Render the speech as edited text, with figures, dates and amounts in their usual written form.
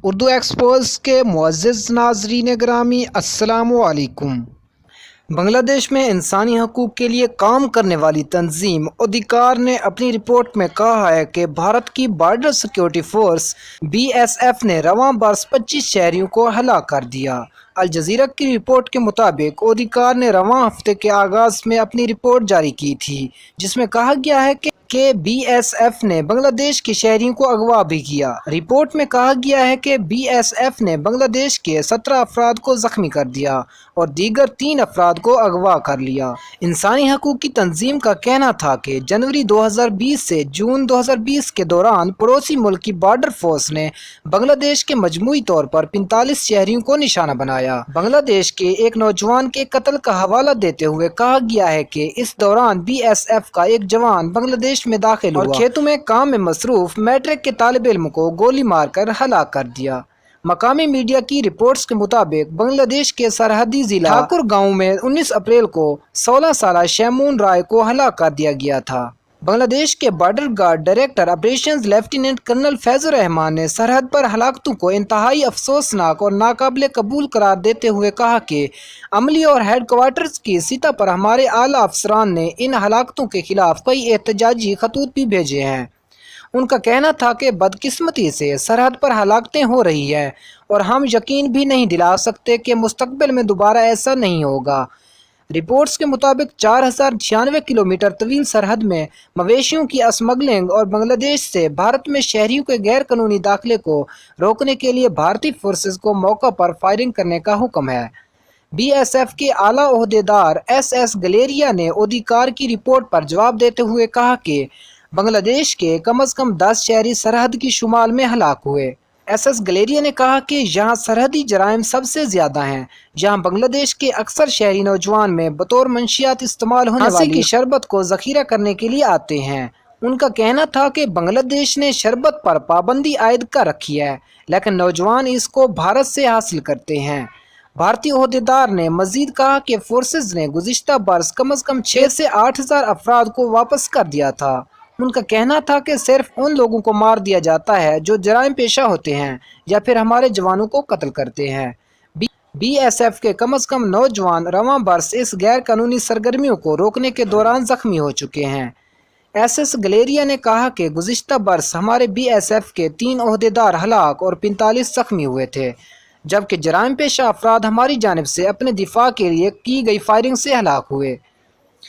Urdu expose کے معزز ناظرین گرامی السلام علیکم۔ بنگلہ دیش میں انسانی حقوق کے لیے کام کرنے والی تنظیم ادھیکار نے اپنی رپورٹ میں کہا ہے کہ بھارت کی بارڈر سیکیورٹی فورس BSF نے رواں برس 25 شہریوں کو ہلاک کر دیا۔ الجزیرہ کی رپورٹ کے مطابق ادھیکار نے رواں ہفتے کے آغاز میں اپنی رپورٹ جاری کی تھی، جس میں کہا گیا ہے کہ BSF نے بنگلہ دیش کے شہریوں کو اغوا بھی کیا۔ رپورٹ میں کہا گیا ہے کہ BSF نے بنگلہ دیش کے 17 افراد کو زخمی کر دیا اور دیگر 3 افراد کو اغوا کر لیا۔ انسانی حقوق کی تنظیم کا کہنا تھا کہ جنوری 2020 سے جون 2020 کے دوران پڑوسی ملک کی بارڈر فورس نے بنگلہ دیش کے مجموعی طور پر 45 شہریوں کو نشانہ بنایا۔ بنگلہ دیش کے ایک نوجوان کے قتل کا حوالہ دیتے ہوئے کہا گیا ہے کہ اس دوران BSF کا ایک جوان بنگلہ دیش میں داخل ہوا اور کھیتوں میں کام میں مصروف میٹرک کے طالب علم کو گولی مار کر ہلاک کر دیا۔ مقامی میڈیا کی رپورٹس کے مطابق بنگلہ دیش کے سرحدی ضلع ٹھاکر گاؤں میں 19 اپریل کو 16 سالہ شیمون رائے کو ہلاک کر دیا گیا تھا۔ بنگلہ دیش کے border guard director operations lieutenant colonel Faiz ur-Rahman نے سرحد پر ہلاکتوں کو انتہائی افسوسناک اور ناقابل قبول قرار دیتے ہوئے کہا کہ عملی اور ہیڈ کوارٹرز کی سطح پر ہمارے اعلیٰ افسران نے ان ہلاکتوں کے خلاف کئی احتجاجی خطوط بھی بھیجے ہیں۔ ان کا کہنا تھا کہ بدقسمتی سے سرحد پر ہلاکتیں ہو رہی ہیں اور ہم یقین بھی نہیں دلا سکتے کہ مستقبل میں دوبارہ ایسا نہیں ہوگا۔ رپورٹس کے مطابق 4096 کلومیٹر طویل سرحد میں مویشیوں کی اسمگلنگ اور بنگلہ دیش سے بھارت میں شہریوں کے غیر قانونی داخلے کو روکنے کے لیے بھارتی فورسز کو موقع پر فائرنگ کرنے کا حکم ہے۔ BSF کے اعلیٰ عہدیدار SS گلیریا نے ادھیکار کی رپورٹ پر جواب دیتے ہوئے کہا کہ بنگلہ دیش کے کم از کم 10 شہری سرحد کی شمال میں ہلاک ہوئے۔ SS گلیریا نے کہا کہ یہاں سرحدی جرائم سب سے زیادہ ہیں، جہاں بنگلہ دیش کے اکثر شہری نوجوان میں بطور منشیات استعمال ہونے والی شربت کو ذخیرہ کرنے کے لیے آتے ہیں۔ ان کا کہنا تھا کہ بنگلہ دیش نے شربت پر پابندی عائد کر رکھی ہے، لیکن نوجوان اس کو بھارت سے حاصل کرتے ہیں۔ بھارتی عہدیدار نے مزید کہا کہ فورسز نے گزشتہ برس کم از کم 6 سے 8 ہزار افراد کو واپس کر دیا تھا۔ ان کا کہنا تھا کہ صرف ان لوگوں کو مار دیا جاتا ہے جو جرائم پیشہ ہوتے ہیں یا پھر ہمارے جوانوں کو قتل کرتے ہیں۔ BSF کے کم از کم 9 جوان رواں برس اس غیر قانونی سرگرمیوں کو روکنے کے دوران زخمی ہو چکے ہیں۔ SS گلیریا نے کہا کہ گزشتہ برس ہمارے BSF کے 3 عہدیدار ہلاک اور 45 زخمی ہوئے تھے، جبکہ جرائم پیشہ افراد ہماری جانب سے اپنے دفاع کے لیے کی گئی فائرنگ سے ہلاک ہوئے۔